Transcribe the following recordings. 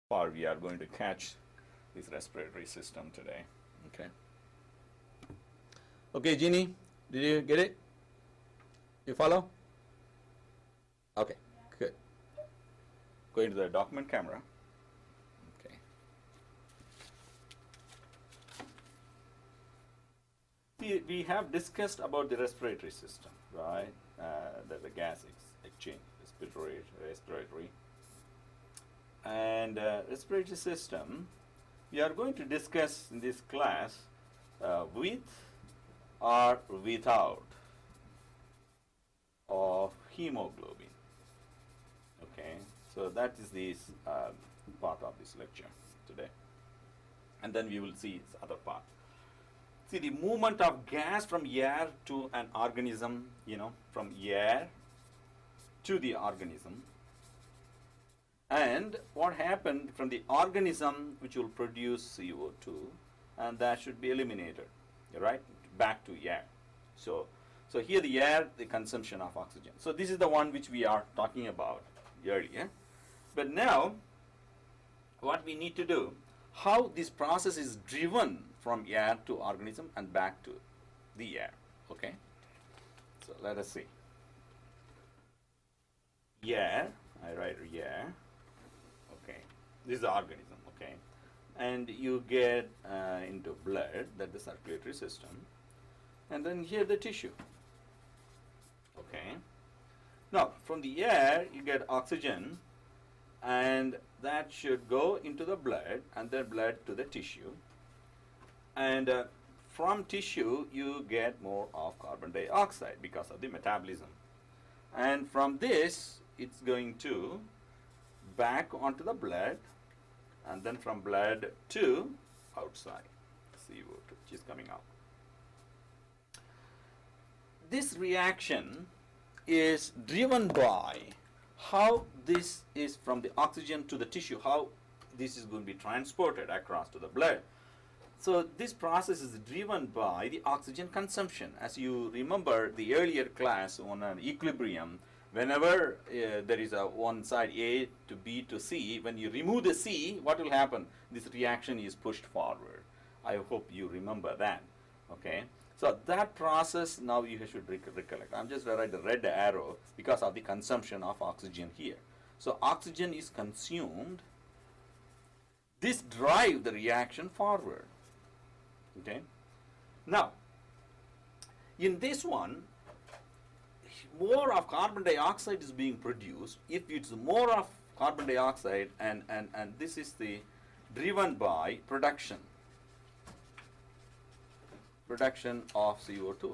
far we are going to catch this respiratory system today. Okay. Okay, Jeannie, did you get it? You follow? Okay, good. Go into the document camera. Okay. We have discussed about the respiratory system, right? The gas exchange, respiratory. And respiratory system, we are going to discuss in this class with or without of hemoglobin. Okay, so that is this part of this lecture today, and then we will see this other part. See, the movement of gas from air to an organism, from air to the organism, and what happened from the organism which will produce CO2, and that should be eliminated, right, back to air. So here the air, the consumption of oxygen. So this is the one which we are talking about earlier. But now, what we need to do, how this process is driven from air to organism and back to the air. Okay. So let us see. Air, I write air. Okay. This is the organism. Okay. And you get into blood, that's the circulatory system, and then here the tissue. Okay. Now, from the air, you get oxygen, and that should go into the blood, and then blood to the tissue. And from tissue, you get more of carbon dioxide because of the metabolism. And from this, it's going to back onto the blood, and then from blood to outside, CO2, which is coming out. This reaction is driven by how this is from the oxygen to the tissue, how this is going to be transported across to the blood. So this process is driven by the oxygen consumption. As you remember the earlier class on an equilibrium, whenever there is a one side A to B to C, when you remove the C, what will happen? This reaction is pushed forward. I hope you remember that. Okay. So that process now you should recollect. I'm just writing the red arrow because of the consumption of oxygen here. So oxygen is consumed. This drives the reaction forward. Okay. Now, in this one, more of carbon dioxide is being produced. If it's more of carbon dioxide, and this is the driven by production of CO2.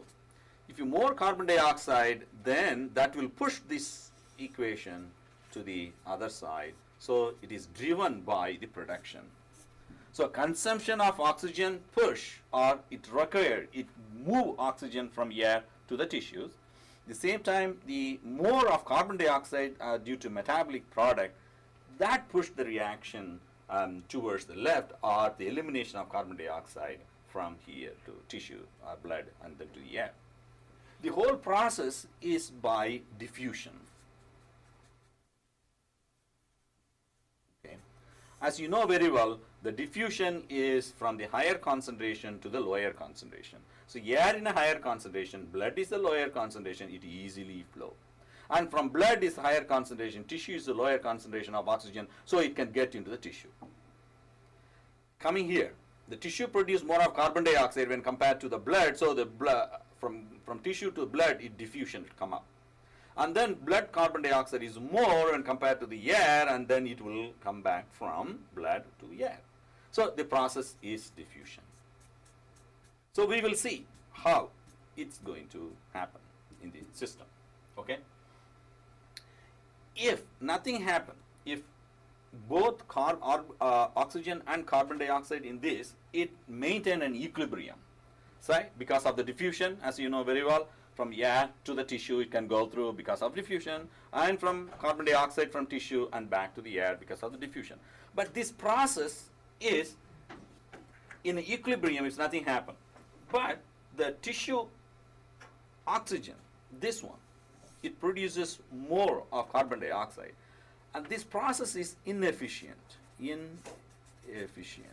If you more carbon dioxide, then that will push this equation to the other side. So it is driven by the production. So consumption of oxygen push, or it require, it move oxygen from air to the tissues. At the same time, the more of carbon dioxide due to metabolic product, that push the reaction towards the left, or the elimination of carbon dioxide from here to tissue or blood and then to the air. The whole process is by diffusion. Okay. As you know very well, the diffusion is from the higher concentration to the lower concentration. So air in a higher concentration, blood is the lower concentration, it easily flow. And from blood is higher concentration, tissue is the lower concentration of oxygen, so it can get into the tissue. Coming here, the tissue produces more of carbon dioxide when compared to the blood, so the blood from tissue to blood, it diffusion will come up. And then blood carbon dioxide is more when compared to the air, and then it will come back from blood to air. So the process is diffusion. So we will see how it's going to happen in the system. Okay? If nothing happens, if both oxygen and carbon dioxide in this, it maintain an equilibrium. So because of the diffusion, as you know very well, from air to the tissue it can go through because of diffusion, and from carbon dioxide from tissue and back to the air because of the diffusion. But this process is in equilibrium, if nothing happen. But the tissue oxygen, this one, it produces more of carbon dioxide. And this process is inefficient. inefficient,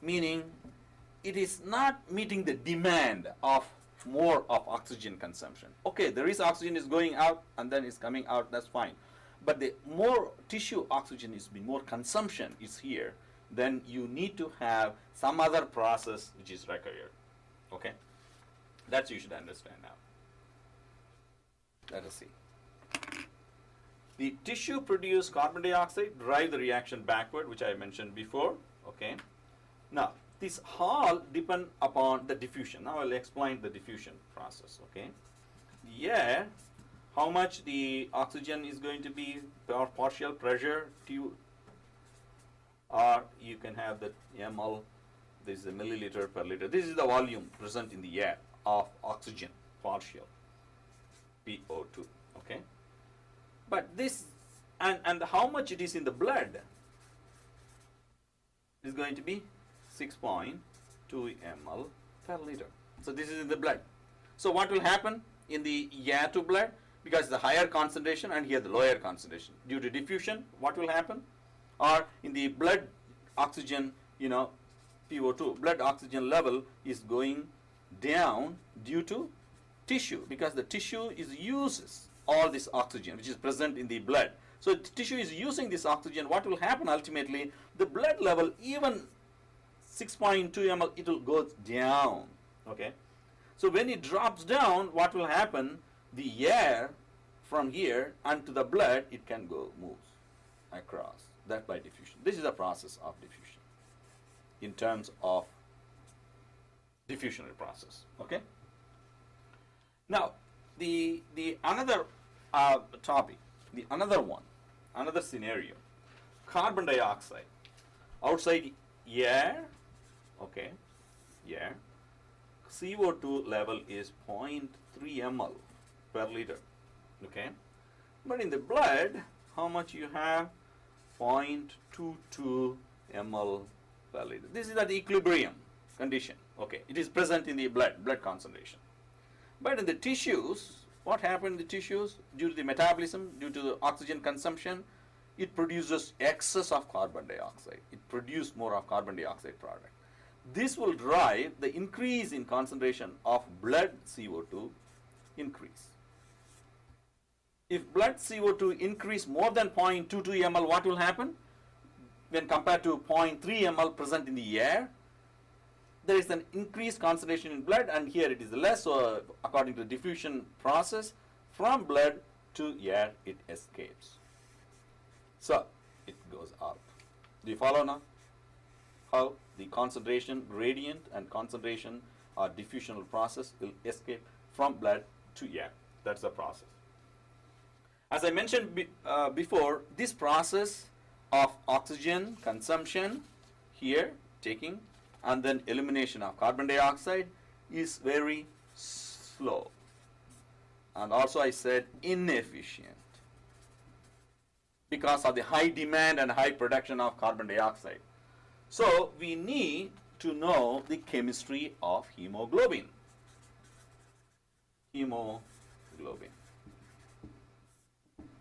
meaning it is not meeting the demand of more of oxygen consumption. Okay, there is oxygen is going out and then it's coming out, that's fine. But the more tissue oxygen is being, more consumption is here, then you need to have some other process which is required. Okay, that you should understand now. Let us see. The tissue produce carbon dioxide, drive the reaction backward, which I mentioned before. Okay, now this all depend upon the diffusion. Now I'll explain the diffusion process. Okay, the air, how much the oxygen is going to be, or partial pressure, or you can have the ml. This is a milliliter per liter. This is the volume present in the air of oxygen, partial, PO2. Okay, but this and how much it is in the blood is going to be 6.2 ml per liter. So this is in the blood. So what will happen in the air to blood? Because the higher concentration and here the lower concentration. Due to diffusion, what will happen? Or in the blood oxygen, PO2, blood oxygen level is going down due to tissue, because the tissue uses all this oxygen which is present in the blood. So the tissue is using this oxygen. What will happen ultimately? The blood level, even 6.2 ml, it will go down. Okay, so when it drops down, what will happen? The air from here onto the blood, it can move across. That by diffusion. This is the process of diffusion in terms of diffusionary process. Okay. Now the another topic, the another scenario, carbon dioxide outside air. Okay, air, CO2 level is 0.3 ml per liter. Okay, but in the blood, how much you have? 0.22 ml per liter. This is at the equilibrium condition. Okay, it is present in the blood concentration. But in the tissues, what happened in the tissues? Due to the metabolism, due to the oxygen consumption, it produces excess of carbon dioxide. It produces more of carbon dioxide product. This will drive the increase in concentration of blood CO2 increase. If blood CO2 increase more than 0.22 ml, what will happen? When compared to 0.3 ml present in the air, there is an increased concentration in blood, and here it is less. So according to the diffusion process, from blood to air, it escapes. So it goes out. Do you follow now? How the concentration gradient and concentration or diffusional process will escape from blood to air. That's the process. As I mentioned before, this process of oxygen consumption here, taking, and then elimination of carbon dioxide is very slow. And also I said inefficient, because of the high demand and high production of carbon dioxide. So we need to know the chemistry of hemoglobin. Hemoglobin.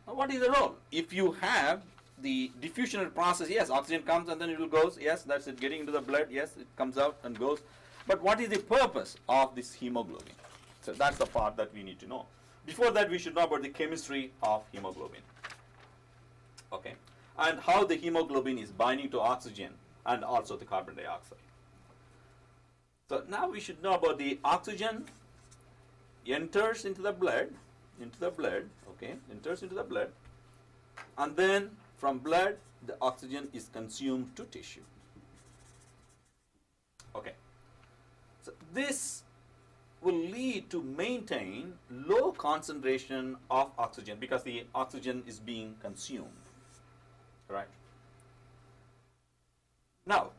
Now what is the role? If you have the diffusionary process, yes, oxygen comes and then it will goes, yes, that's it, getting into the blood, yes, it comes out and goes. But what is the purpose of this hemoglobin? So that's the part that we need to know. Before that, we should know about the chemistry of hemoglobin. Okay, and how the hemoglobin is binding to oxygen and also the carbon dioxide. So now we should know about the oxygen enters into the blood, okay, enters into the blood, and then from blood the oxygen is consumed to tissue. Okay, so this will lead to maintain low concentration of oxygen because the oxygen is being consumed, right? Now,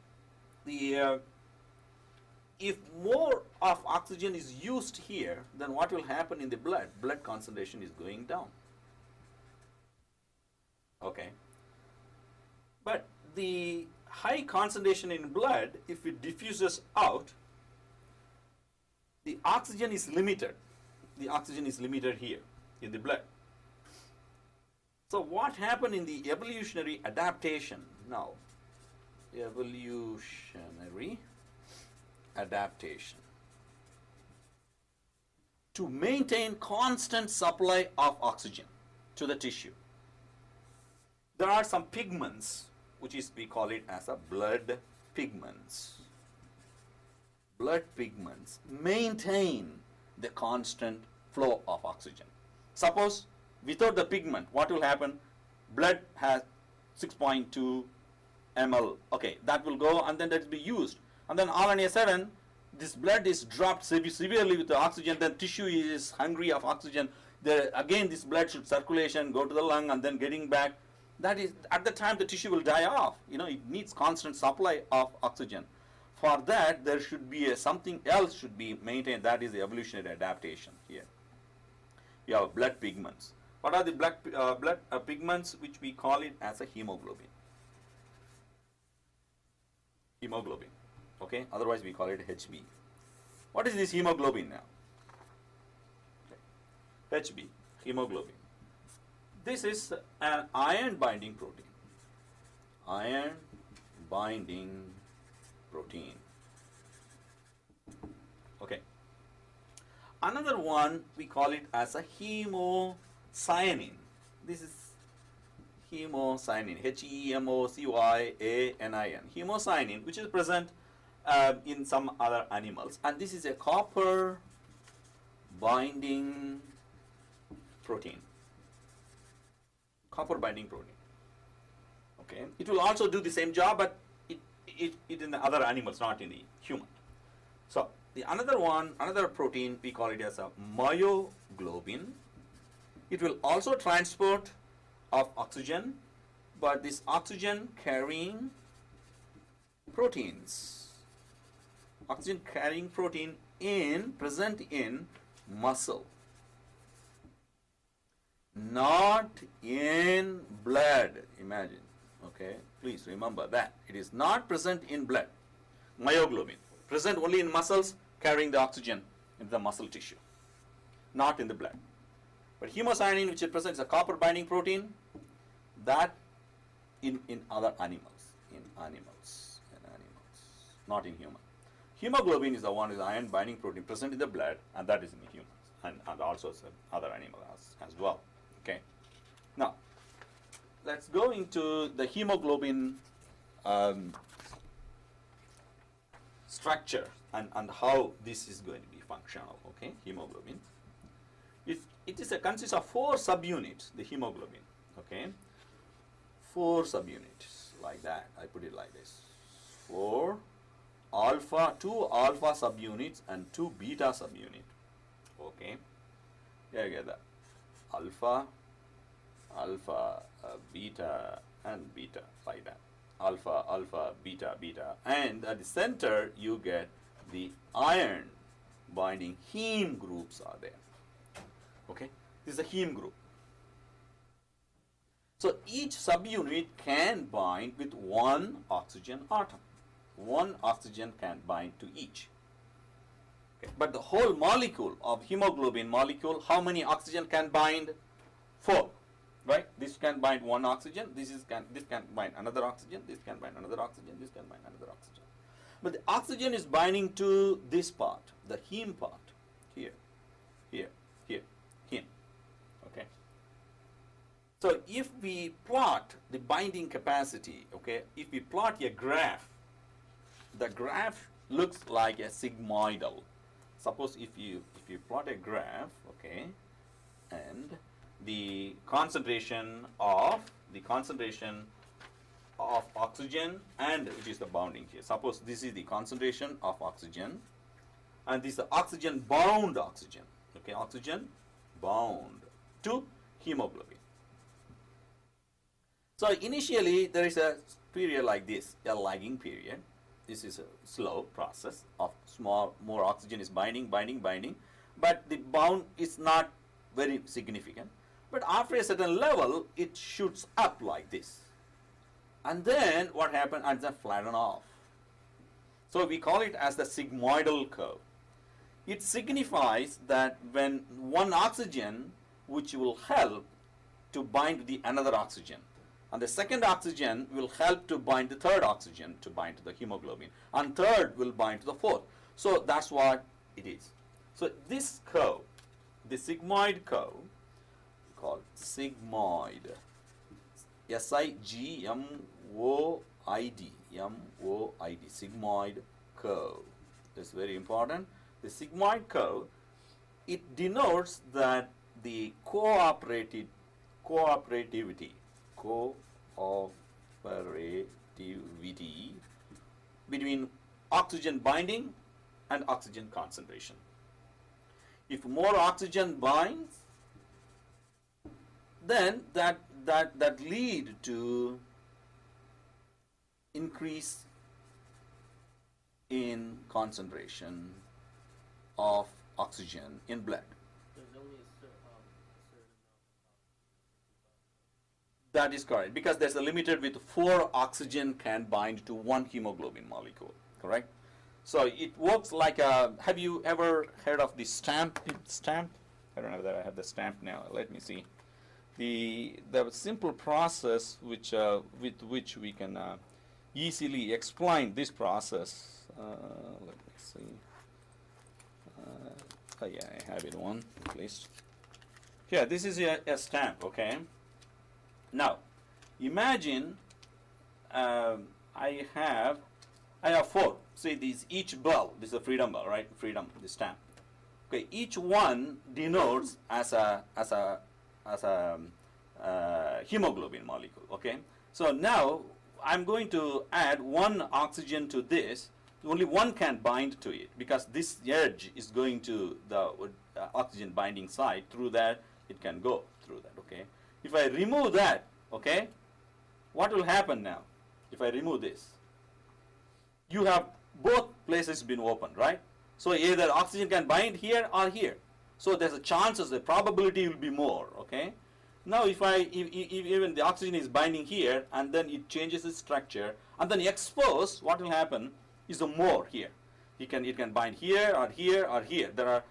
if more of oxygen is used here, then what will happen in the blood? Blood concentration is going down. Okay. But the high concentration in blood, if it diffuses out, the oxygen is limited. The oxygen is limited here in the blood. So what happened in the evolutionary adaptation? Now, evolutionary adaptation. To maintain constant supply of oxygen to the tissue, there are some pigments, which is we call it as a blood pigments. Blood pigments maintain the constant flow of oxygen. Suppose without the pigment, what will happen? Blood has 6.2 ml. Okay, that will go and then that will be used. And then all on a sudden, this blood is dropped severely with the oxygen. Then tissue is hungry of oxygen. Again, this blood should circulation, go to the lung, and then getting back. That is, at the time, the tissue will die off. You know, it needs constant supply of oxygen. For that, there should be something else should be maintained. That is the evolutionary adaptation here. You have blood pigments. What are the blood pigments? Which we call it as a hemoglobin. Hemoglobin. Okay. Otherwise, we call it HB. What is this hemoglobin now? Okay. HB, hemoglobin. This is an iron binding protein. Iron binding protein. Okay. Another one, we call it as a hemocyanin. This is hemocyanin, Hemocyanin. Hemocyanin, which is present in some other animals. And this is a copper binding protein. Copper binding protein. Okay. It will also do the same job, but it in the other animals, not in the human. So the another protein, we call it as a myoglobin. It will also transport of oxygen, but this oxygen carrying proteins. Oxygen carrying protein present in muscle, not in blood. Imagine. Okay, please remember that it is not present in blood. Myoglobin present only in muscles, carrying the oxygen into the muscle tissue, not in the blood. But hemocyanin, which is present, is a copper binding protein, that in other animals, not in human. Hemoglobin is the one with iron binding protein present in the blood, and that is in the humans, and also other animals as well. Okay. Now, let's go into the hemoglobin structure and how this is going to be functional. Okay, hemoglobin. It consists of 4 subunits, the hemoglobin. Okay, 4 subunits like that. I put it like this: 2 alpha subunits and 2 beta subunits. Okay, here you get that alpha, beta, and beta, like that. Alpha, beta, and at the center you get the iron binding heme groups are there. Okay, this is a heme group. So each subunit can bind with 1 oxygen atom. 1 oxygen can bind to each. Okay. But the whole molecule of hemoglobin molecule, how many oxygen can bind? 4. Right? This can bind 1 oxygen, this can bind another oxygen, this can bind another oxygen, this can bind another oxygen. But the oxygen is binding to this part, the heme part, here, heme. Okay. So if we plot the binding capacity, okay, if we plot a graph, the graph looks like a sigmoidal. Suppose if you plot a graph, okay, and the concentration of oxygen, and which is the bounding here. Suppose this is the concentration of oxygen, and this is the oxygen bound oxygen. Okay, oxygen bound to hemoglobin. So initially there is a period like this, a lagging period. This is a slow process of more oxygen is binding, but the bound is not very significant. But after a certain level, it shoots up like this. And then what happens? And then flatten off. So we call it as the sigmoidal curve. It signifies that when 1 oxygen, which will help to bind the another oxygen. And the second oxygen will help to bind the third oxygen to bind to the hemoglobin. And third will bind to the fourth. So that's what it is. So this curve, the sigmoid curve, called sigmoid, S-I-G-M-O-I-D, M-O-I-D, sigmoid curve. That's very important. The sigmoid curve, it denotes that the cooperativity between oxygen binding and oxygen concentration. If more oxygen binds, then that lead to increase in concentration of oxygen in blood. There's only a certain amount. That is correct, because there's a limited with 4 oxygen can bind to 1 hemoglobin molecule, correct? So it works like a, have you ever heard of the stamp? I don't know whether I have the stamp now. Let me see. The simple process which with which we can easily explain this process. Let me see. Oh yeah, I have it one, please. Yeah, this is a stamp, okay? Now, imagine I have 4. See, these each bell. This is a freedom bell, right? Freedom, the stamp. Okay, each one denotes as a hemoglobin molecule. Okay, so now I'm going to add 1 oxygen to this. Only 1 can bind to it because this edge is going to the oxygen binding site. Through that, it can go through that. Okay, if I remove that, okay, what will happen now? If I remove this, you have both places been opened, right? So either oxygen can bind here or here. So there's a chances, the probability will be more. Okay. Now if even the oxygen is binding here and then it changes its structure and then expose, what will happen is a more here. It can bind here or here or here. There are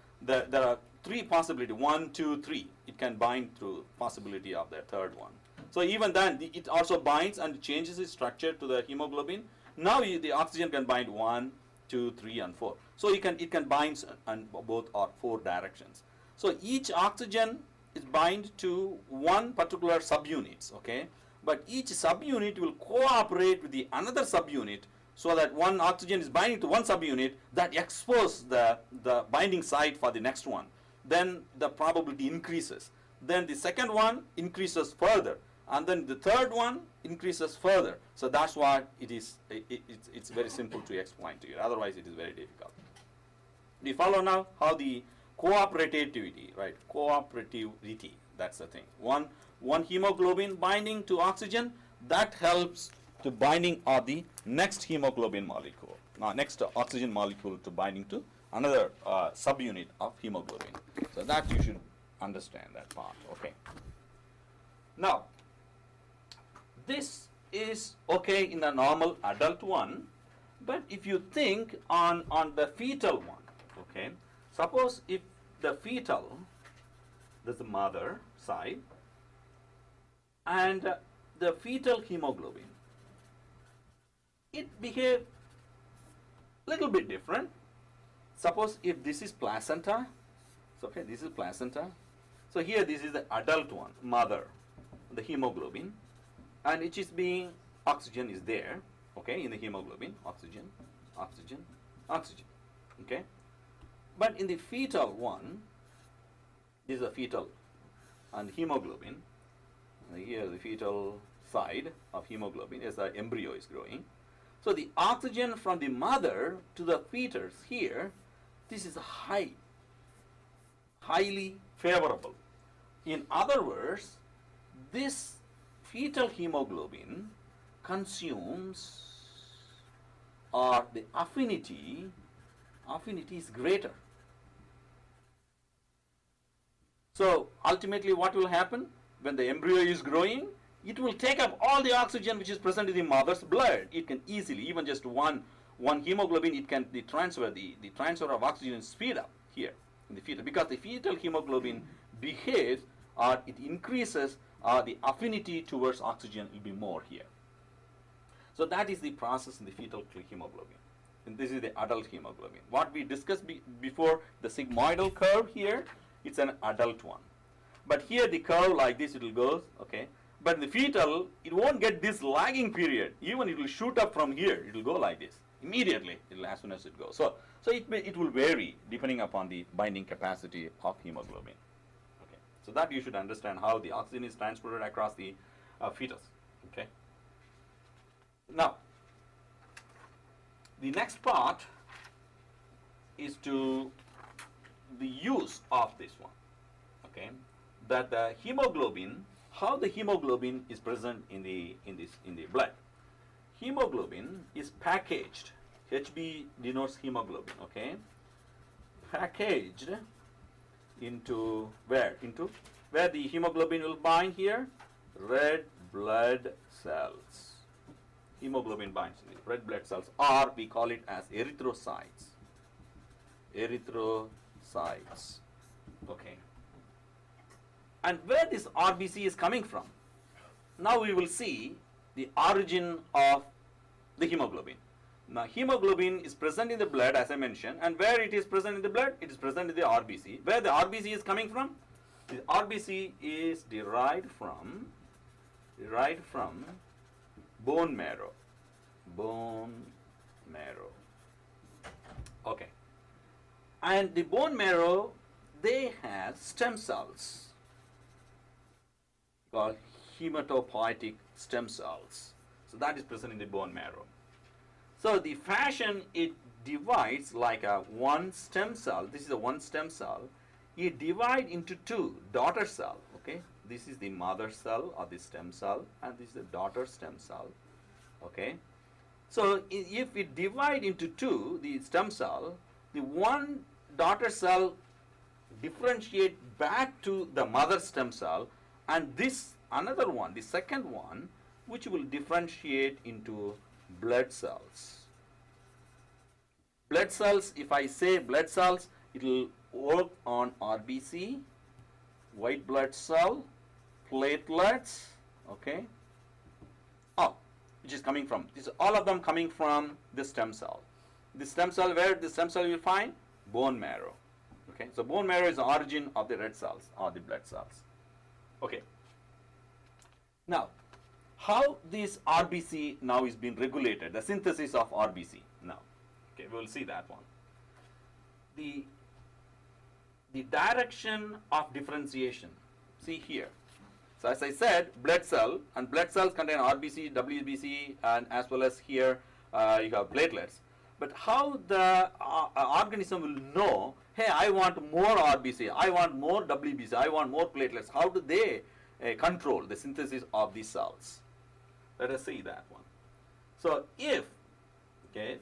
3 possibilities. 1, 2, 3. It can bind through possibility of the third one. So even then it also binds and changes its structure to the hemoglobin. Now the oxygen can bind 1, 2, 3, and 4. So it can bind on both or 4 directions. So each oxygen is bind to one particular subunit, okay? But each subunit will cooperate with the another subunit so that one oxygen is binding to one subunit that exposes the binding site for the next one. Then the probability increases. Then the second one increases further. And then the third one increases further. So that's why it is. It's very simple to explain to you. Otherwise, it is very difficult. Do you follow now how the cooperativity, right? Cooperativity. That's the thing. One hemoglobin binding to oxygen, that helps to binding of the next hemoglobin molecule. Next oxygen molecule to binding to another subunit of hemoglobin. So that you should understand that part. Okay. Now, this is okay in a normal adult one, but if you think on the fetal one, okay, suppose if the fetal, that's the mother side, and the fetal hemoglobin, it behaves little bit different. Suppose if this is placenta, so okay, this is placenta. So here this is the adult one, mother, the hemoglobin, and it is being, oxygen is there, okay, in the hemoglobin, oxygen, oxygen, oxygen, okay. But in the fetal one, this is a fetal and hemoglobin. And here the fetal side of hemoglobin as the embryo is growing. So the oxygen from the mother to the fetus here, this is highly favorable. In other words, this fetal hemoglobin consumes, or the affinity is greater. So ultimately what will happen when the embryo is growing? It will take up all the oxygen which is present in the mother's blood. It can easily, even just one hemoglobin, it can the transfer of oxygen speed up here in the fetal, because the fetal hemoglobin behaves or it increases the affinity towards oxygen will be more here. So that is the process in the fetal hemoglobin. And this is the adult hemoglobin. What we discussed before, the sigmoidal curve here, it's an adult one. But here the curve like this, it will go, okay. But in the fetal, it won't get this lagging period. Even it will shoot up from here. It will go like this immediately as soon as it goes. So it will vary depending upon the binding capacity of hemoglobin. Okay. So that you should understand how the oxygen is transported across the fetus. Okay. Now, the next part is to the use of this one. Okay. That the hemoglobin, how the hemoglobin is present in the blood. Hemoglobin is packaged. HB denotes hemoglobin. Okay, packaged into where? Into where the hemoglobin will bind here? Red blood cells. Hemoglobin binds in the red blood cells, or we call it as erythrocytes. Erythrocytes. Okay. And where this RBC is coming from? Now we will see the origin of the hemoglobin. Now hemoglobin is present in the blood, as I mentioned, and where it is present in the blood? It is present in the RBC. Where the RBC is coming from? The RBC is derived from bone marrow. Bone marrow. Okay. And the bone marrow, they have stem cells called hematopoietic stem cells. So that is present in the bone marrow. So the fashion it divides like a one stem cell. This is a one stem cell. It divides into two daughter cell. Okay, this is the mother cell or the stem cell, and this is the daughter stem cell. Okay, so if it divide into two, the stem cell, the one daughter cell differentiate back to the mother stem cell, and this another one, the second one, which will differentiate into blood cells. Blood cells, if I say blood cells, it will work on RBC, white blood cell, platelets, okay, which is coming from, this all of them coming from the stem cell. The stem cell, where the stem cell you will find? Bone marrow. Okay, so bone marrow is the origin of the red cells or the blood cells. Okay. Now, how this RBC now is being regulated, the synthesis of RBC now. Okay, we will see that one. The direction of differentiation, see here. So as I said, blood cell, and blood cells contain RBC, WBC, and as well as here you have platelets. But how the organism will know, hey, I want more RBC, I want more WBC, I want more platelets. How do they control the synthesis of these cells? Let us see that one. So if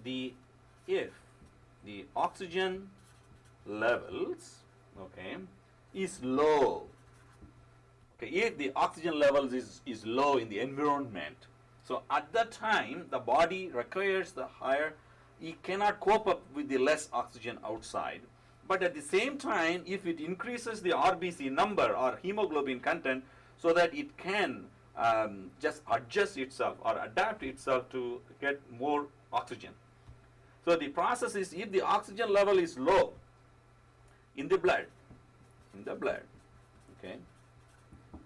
the oxygen levels is low, if the oxygen levels is low in the environment, so at that time the body requires the higher, it cannot cope up with the less oxygen outside. But at the same time, if it increases the RBC number or hemoglobin content, so that it can just adjust itself or adapt itself to get more oxygen. So the process is, if the oxygen level is low in the blood, okay,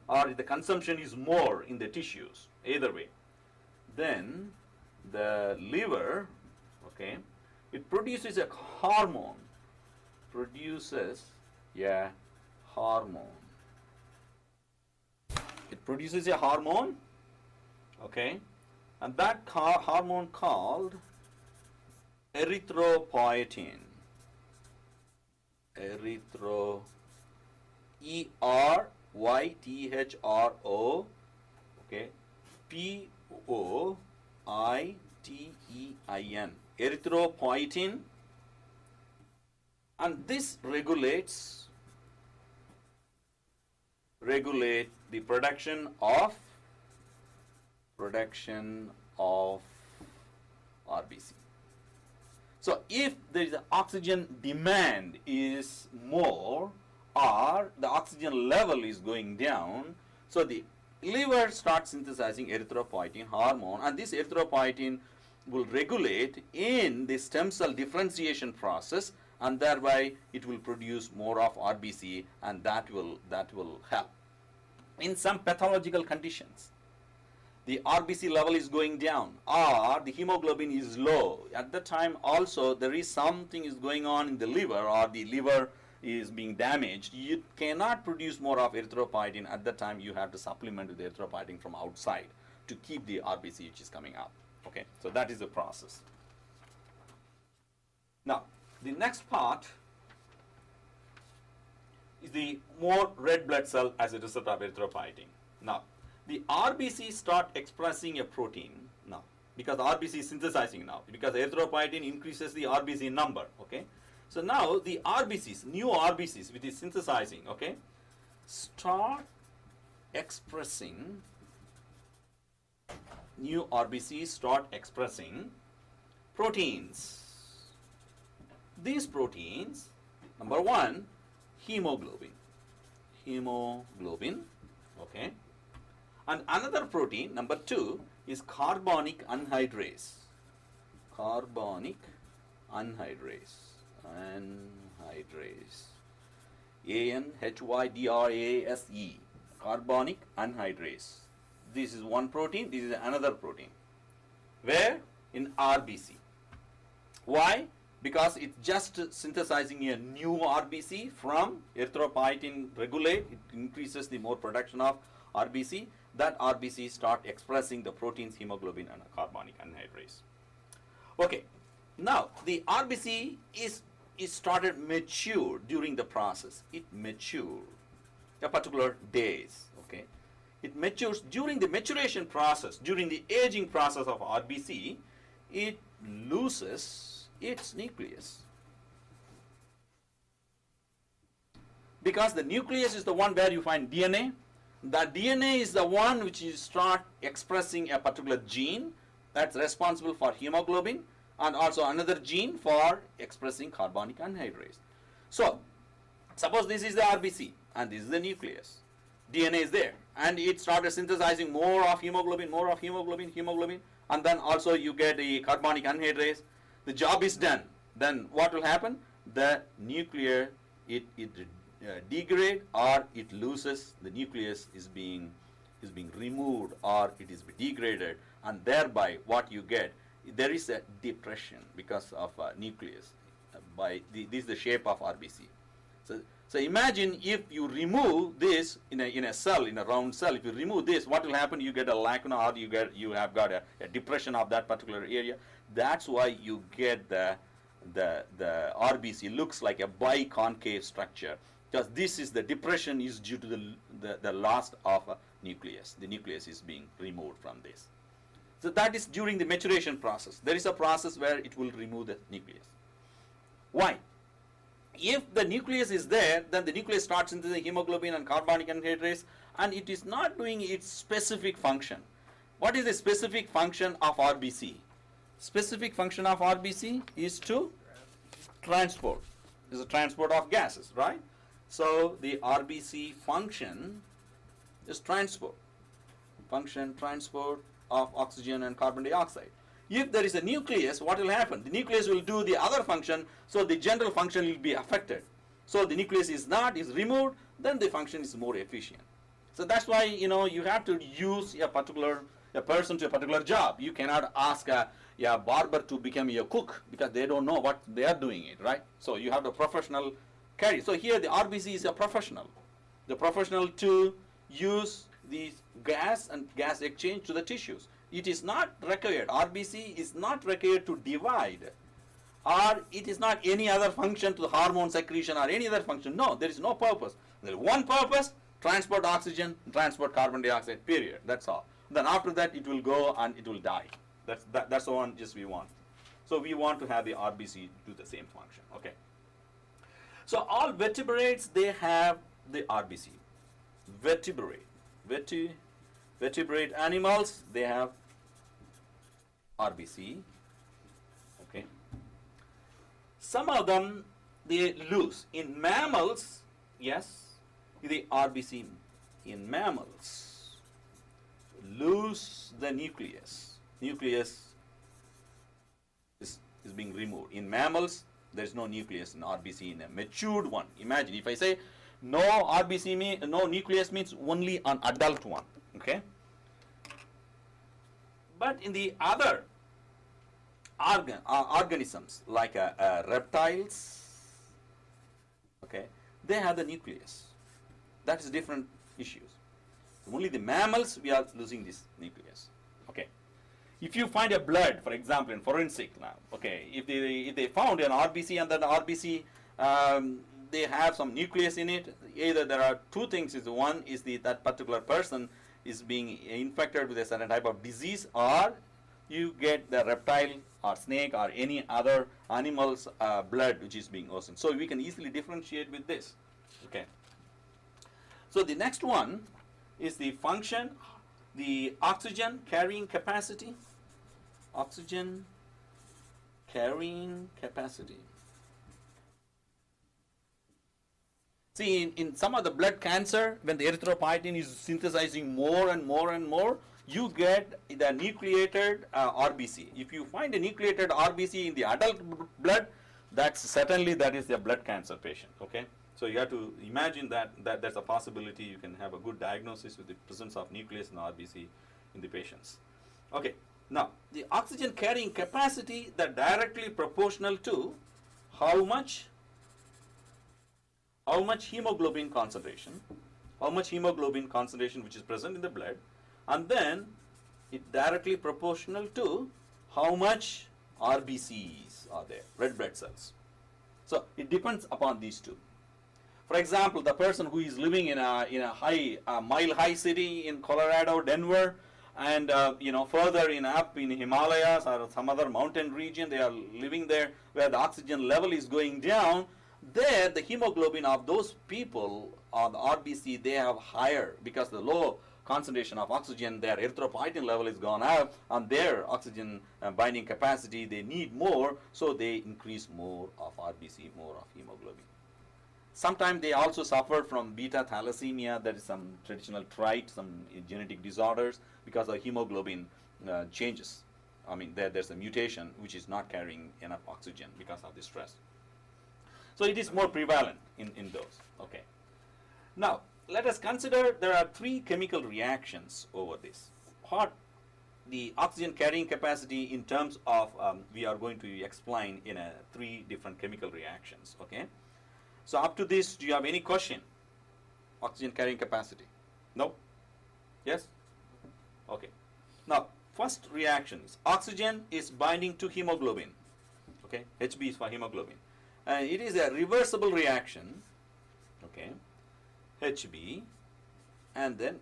or if the consumption is more in the tissues, either way, then the liver, okay, it produces a hormone, It produces a hormone, okay, and that hormone called erythropoietin. ERYTHRO, okay, POITEIN, erythropoietin, and this regulates the production of RBC. So if there is oxygen demand is more or the oxygen level is going down, so the liver starts synthesizing erythropoietin hormone, and this erythropoietin will regulate in the stem cell differentiation process, and thereby it will produce more of RBC, and that will help. In some pathological conditions, the RBC level is going down or the hemoglobin is low. At the time also there is something is going on in the liver, or the liver is being damaged. You cannot produce more of erythropoietin. At that time you have to supplement with erythropoietin from outside to keep the RBC which is coming up. Okay, so that is the process. Now the next part is the more red blood cell as a result of erythropoietin. Now the RBC start expressing a protein now, because RBC is synthesizing now, because erythropoietin increases the RBC number. Okay, so now the RBCs, new RBCs which is synthesizing, okay, start expressing, new RBCs start expressing proteins. These proteins, number one, hemoglobin, okay, and another protein, number two, is carbonic anhydrase, ANHYDRASE, carbonic anhydrase. This is one protein, this is another protein. Where? In RBC. Why? Because it's just synthesizing a new RBC from erythropoietin regulate, it increases the more production of RBC. That RBC start expressing the proteins hemoglobin and carbonic anhydrase. Okay, now the RBC is started mature during the process. It matures a particular days. Okay, it matures during the maturation process, during the aging process of RBC. It loses its nucleus, because the nucleus is the one where you find DNA. The DNA is the one which you start expressing a particular gene that's responsible for hemoglobin, and also another gene for expressing carbonic anhydrase. So suppose this is the RBC and this is the nucleus. DNA is there and it started synthesizing more of hemoglobin, and then also you get a carbonic anhydrase. The job is done. Then what will happen? The nuclear, it degrade, or it loses, the nucleus is being removed, or it is degraded, and thereby what you get, there is a depression because of nucleus. This is the shape of RBC. So imagine if you remove this in a cell, in a round cell, if you remove this, what will happen? You get a lacuna, or you have got a depression of that particular area. That's why you get the RBC looks like a biconcave structure, because this is the depression is due to the loss of a nucleus. The nucleus is being removed from this. So that is during the maturation process. There is a process where it will remove the nucleus. Why? If the nucleus is there, then the nucleus starts into the hemoglobin and carbonic anhydrase, and it is not doing its specific function. What is the specific function of RBC? Specific function of RBC is to transport. Is a transport of gases, right? So the RBC function is transport. Transport of oxygen and carbon dioxide. If there is a nucleus, what will happen? The nucleus will do the other function, so the general function will be affected. So the nucleus is removed, then the function is more efficient. So that's why, you have to use a person to a particular job. You cannot ask a barber to become a cook, because they don't know what they are doing it, right? So you have the professional carry. So here the RBC is a professional. The professional to use the gas and gas exchange to the tissues. It is not required. RBC is not required to divide, or it is not any other function to the hormone secretion or any other function. No, there is no purpose. There is one purpose: transport oxygen, transport carbon dioxide, period. That's all. Then after that it will go and it will die. That's the one just we want. So we want to have the RBC do the same function. Okay. So all vertebrates, they have the RBC. Vertebrate animals, they have RBC. Okay. Some of them they lose. In mammals, yes, the RBC in mammals. lose the nucleus. Nucleus is being removed. In mammals, there is no nucleus in RBC in a matured one. Imagine if I say no RBC, no nucleus means only an adult one. Okay. But in the other organisms like reptiles, okay, they have the nucleus. That is different issues. Only the mammals we are losing this nucleus. Okay. If you find a blood, for example, in forensic lab, okay, if they found an RBC and that RBC they have some nucleus in it, either there are two things. Is one is that particular person is being infected with a certain type of disease, or you get the reptile or snake or any other animal's blood which is being oozed. So we can easily differentiate with this. Okay. So the next one is the function, the oxygen carrying capacity. Oxygen carrying capacity. See, in some of the blood cancer, when the erythropoietin is synthesizing more and more and more, you get the nucleated RBC. If you find a nucleated RBC in the adult blood, that is a blood cancer patient. Okay, so you have to imagine that there's a possibility you can have a good diagnosis with the presence of nucleus in RBC in the patients. Okay, now the oxygen carrying capacity that directly proportional to how much hemoglobin concentration, which is present in the blood, and then it directly proportional to how much RBCs are there, red blood cells. So it depends upon these two. For example, the person who is living in a mile high city in Colorado, Denver, and further up in Himalayas or some other mountain region, they are living there where the oxygen level is going down. There, the hemoglobin of those people on the RBC, they have higher because the low concentration of oxygen, their erythropoietin level is gone up, and their oxygen binding capacity, they need more, so they increase more of RBC, more of hemoglobin. Sometimes they also suffer from beta thalassemia, that is some traditional trait, some genetic disorders, because of hemoglobin changes. I mean, there's a mutation which is not carrying enough oxygen because of the stress. So it is more prevalent in those. Okay. Now, let us consider there are three chemical reactions over this. What the oxygen carrying capacity in terms of, we are going to explain in three different chemical reactions. Okay. So up to this, do you have any question? Oxygen carrying capacity? No? Yes? Okay. Now, first reaction is oxygen is binding to hemoglobin. Okay. Hb is for hemoglobin. And it is a reversible reaction. Okay. Hb, and then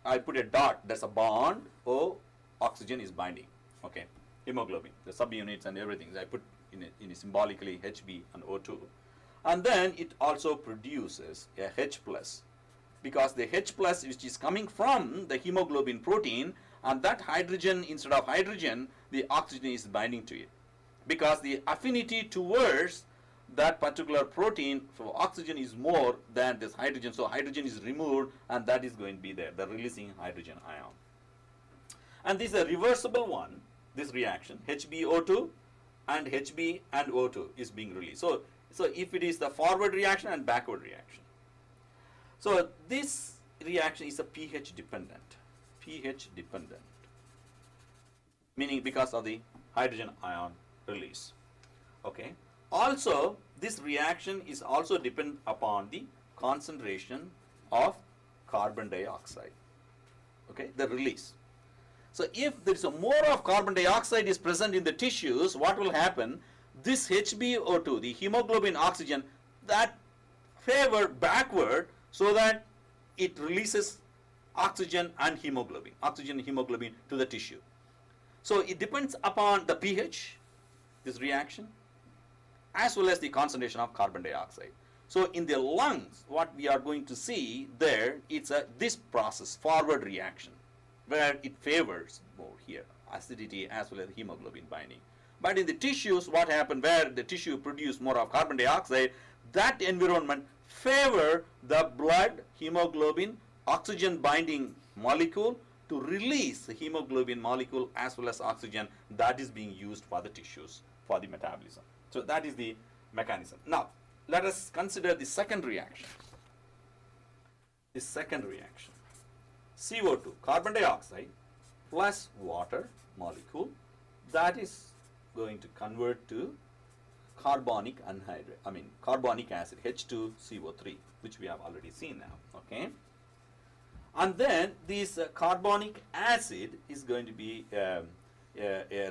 I put a dot, that's a bond, O, oxygen is binding. Okay. Hemoglobin, the subunits and everything. I put in symbolically Hb and O2. And then it also produces a H plus, because the H plus which is coming from the hemoglobin protein, and that hydrogen, instead of hydrogen, the oxygen is binding to it, because the affinity towards that particular protein for oxygen is more than this hydrogen, so hydrogen is removed, and that is going to be there, the releasing hydrogen ion. And this is a reversible one, this reaction, HbO2 and Hb and O2 is being released. So if it is the forward reaction and backward reaction. So this reaction is a pH dependent, meaning because of the hydrogen ion release. Okay. Also, this reaction is also dependent upon the concentration of carbon dioxide. Okay, the release. So if there is a more of carbon dioxide is present in the tissues, what will happen? This HbO2, the hemoglobin oxygen, that favor backward so that it releases oxygen and hemoglobin to the tissue. So it depends upon the pH, this reaction, as well as the concentration of carbon dioxide. So in the lungs, what we are going to see there, it's this process, forward reaction, where it favors more here, acidity as well as hemoglobin binding. But in the tissues, what happened, where the tissue produce more of carbon dioxide, that environment favor the blood hemoglobin oxygen binding molecule to release the hemoglobin molecule as well as oxygen that is being used for the tissues for the metabolism. So that is the mechanism. Now, let us consider the second reaction. The second reaction, CO2, carbon dioxide plus water molecule, that is going to convert to carbonic acid, H2CO3, which we have already seen now, okay? And then this carbonic acid is going to be a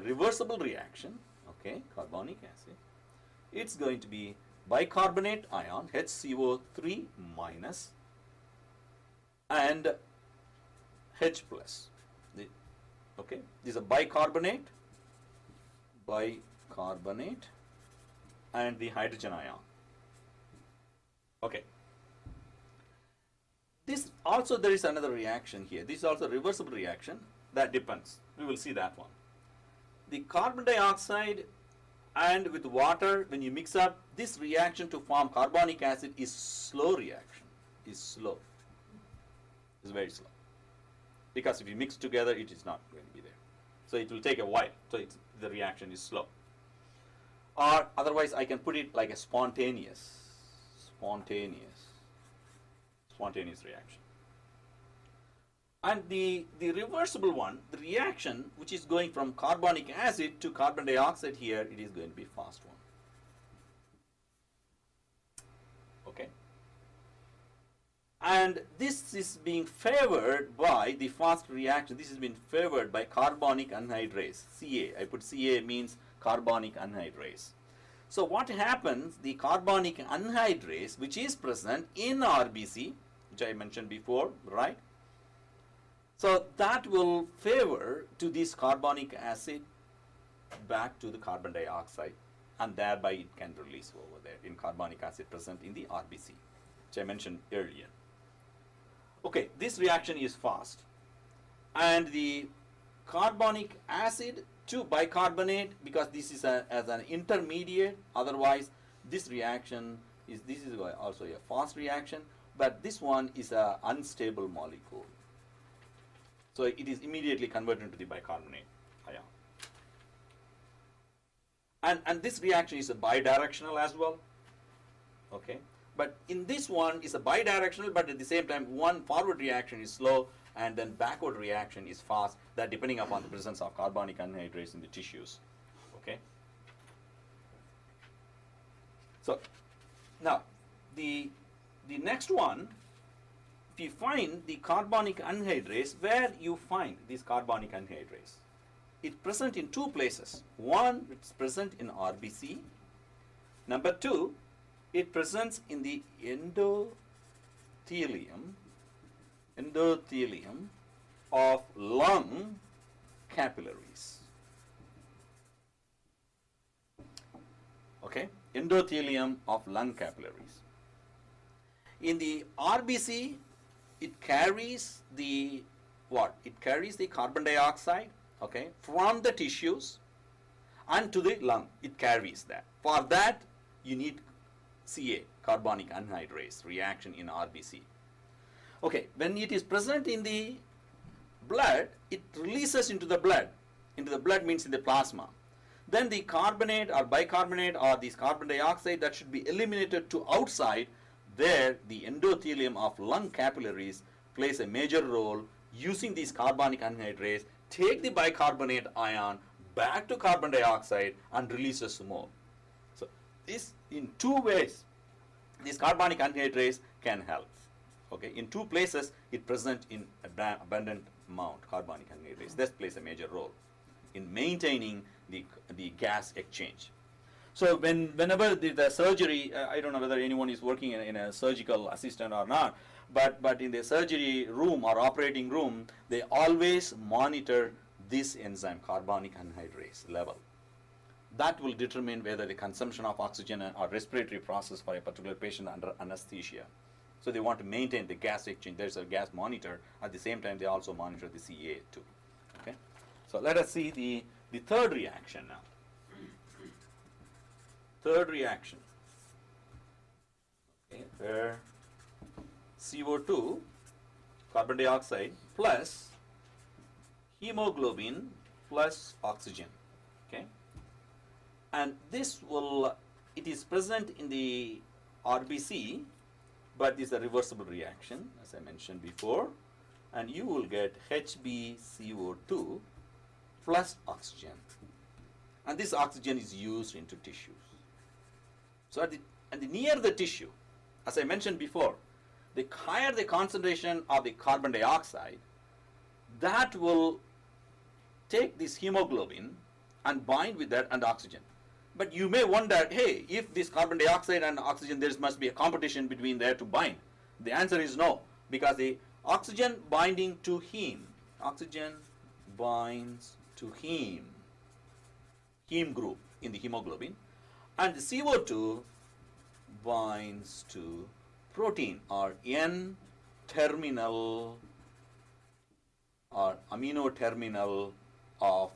reversible reaction, okay, carbonic acid. It's going to be bicarbonate ion, HCO3 minus and H plus. Okay, this is a bicarbonate and the hydrogen ion. Okay. This also, there is another reaction here. This is also a reversible reaction. That depends. We will see that one. The carbon dioxide and with water, when you mix up, this reaction to form carbonic acid is slow reaction. Is slow. It's very slow. Because if you mix together, it is not going to be there. So it will take a while. So the reaction is slow. Or otherwise, I can put it like a spontaneous reaction. And the reversible one, the reaction which is going from carbonic acid to carbon dioxide here, it is going to be fast one. Okay. And this is being favored by the fast reaction. This has been favored by carbonic anhydrase, Ca. I put Ca means carbonic anhydrase. So what happens, the carbonic anhydrase, which is present in RBC, which I mentioned before, right? So that will favor to this carbonic acid back to the carbon dioxide, and thereby it can release over there in carbonic acid present in the RBC, which I mentioned earlier. Okay, this reaction is fast, and the carbonic acid to bicarbonate, because this is as an intermediate, otherwise this reaction is, this is also a fast reaction, but this one is an unstable molecule. So it is immediately converted into the bicarbonate ion. And this reaction is a bidirectional as well. Okay. But in this one is a bidirectional, but at the same time one forward reaction is slow and then backward reaction is fast, that depending upon the presence of carbonic anhydrase in the tissues. Okay. So now the next one, if you find the carbonic anhydrase, where you find this carbonic anhydrase? It's present in two places. One, it's present in RBC. Number two, it presents in the endothelium of lung capillaries. Okay, endothelium of lung capillaries. In the RBC, it carries the what? It carries the carbon dioxide, okay, from the tissues and to the lung. It carries that. For that, you need Ca, carbonic anhydrase reaction in RBC. Okay, when it is present in the blood, it releases into the blood. Into the blood means in the plasma. Then the carbonate or bicarbonate or this carbon dioxide, that should be eliminated to outside, where the endothelium of lung capillaries plays a major role using these carbonic anhydrase, take the bicarbonate ion back to carbon dioxide and releases more. So this, in two ways, this carbonic anhydrase can help. Okay, in two places it present in abundant amount, carbonic anhydrase. This plays a major role in maintaining the gas exchange. So whenever the surgery, I don't know whether anyone is working in a surgical assistant or not, but in the surgery room or operating room, they always monitor this enzyme, carbonic anhydrase level. That will determine whether the consumption of oxygen or respiratory process for a particular patient under anesthesia. So they want to maintain the gas exchange. There's a gas monitor. At the same time, they also monitor the Ca too. Okay. So let us see the third reaction now. Third reaction, okay, where CO2, carbon dioxide, plus hemoglobin plus oxygen. Okay, and this will, it is present in the RBC, but is a reversible reaction as I mentioned before, and you will get HbCO2 plus oxygen, and this oxygen is used into tissues. So at the near the tissue, as I mentioned before, the higher the concentration of the carbon dioxide, that will take this hemoglobin and bind with that and oxygen. But you may wonder, hey, if this carbon dioxide and oxygen, there must be a competition between there to bind. The answer is no, because the oxygen binding to heme, oxygen binds to heme group in the hemoglobin, and the CO2 binds to protein or N-terminal or amino terminal of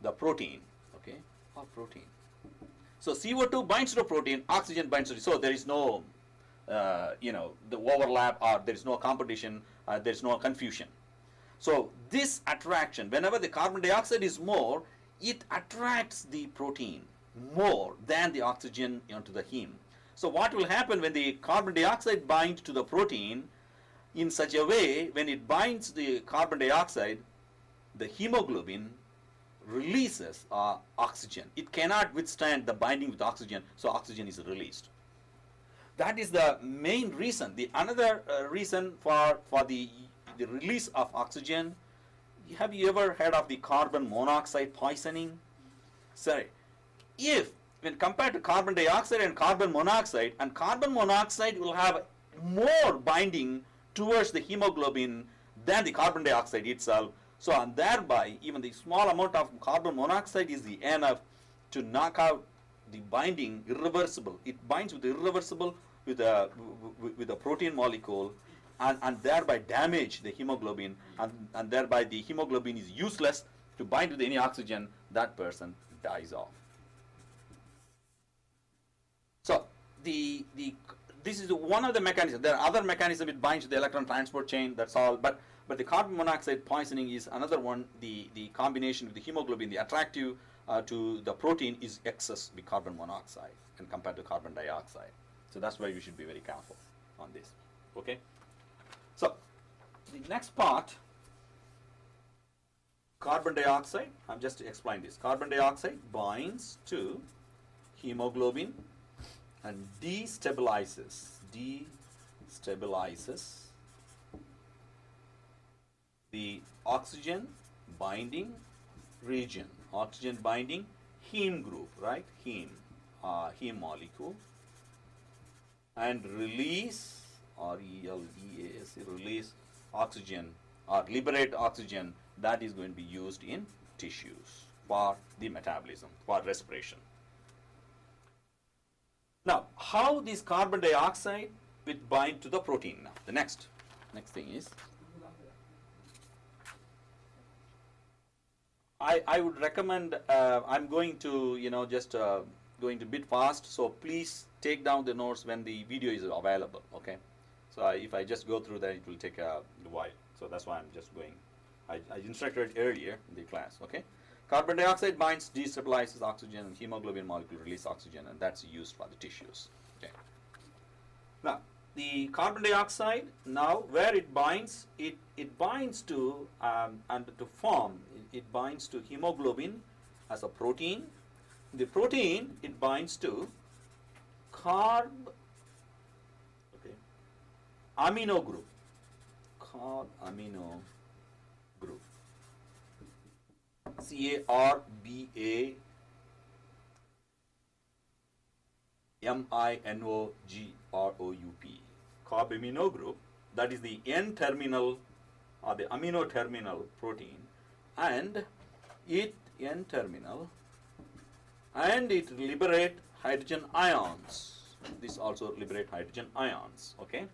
the protein, okay, of protein. So CO2 binds to protein, oxygen binds to, so there is no, the overlap, or there is no competition, there is no confusion. So this attraction, whenever the carbon dioxide is more, it attracts the protein more than the oxygen onto the heme. So what will happen when the carbon dioxide binds to the protein in such a way, when it binds the carbon dioxide, the hemoglobin releases oxygen. It cannot withstand the binding with oxygen, so oxygen is released. That is the main reason. The another reason for the release of oxygen, have you ever heard of the carbon monoxide poisoning? Sorry, if when compared to carbon dioxide and carbon monoxide will have more binding towards the hemoglobin than the carbon dioxide itself. So, and thereby, even the small amount of carbon monoxide is the enough to knock out the binding irreversible. It binds with irreversible with a protein molecule, and thereby damage the hemoglobin, and thereby the hemoglobin is useless to bind with any oxygen. That person dies off. So this is one of the mechanisms. There are other mechanisms. It binds to the electron transport chain. That's all. But the carbon monoxide poisoning is another one. The combination with the hemoglobin, the attractive to the protein is excess with carbon monoxide and compared to carbon dioxide. So that's why you should be very careful on this. Okay. So the next part, carbon dioxide. I'm just to explain this. Carbon dioxide binds to hemoglobin and destabilizes the oxygen binding region, oxygen binding heme group, right? Heme molecule, and release, R-E-L-E-A-S, release oxygen or liberate oxygen that is going to be used in tissues for the metabolism, for respiration. Now, how this carbon dioxide will bind to the protein now? The next thing is, I would recommend, I'm going to, just going to bit fast, so please take down the notes when the video is available, okay? So if I just go through that, it will take a while. So that's why I'm just going, I instructed earlier in the class, okay? Carbon dioxide binds, destabilizes oxygen, and hemoglobin molecule release oxygen, and that's used for the tissues. Okay. Now, the carbon dioxide, now where it binds, it binds to, and to form, it binds to hemoglobin as a protein. The protein, it binds to amino group, amino group. C-A-R-B-A-M-I-N-O-G-R-O-U-P. Carb-amino group, that is the N-terminal or the amino terminal protein, and it N-terminal, and it liberate hydrogen ions. This also liberate hydrogen ions, okay?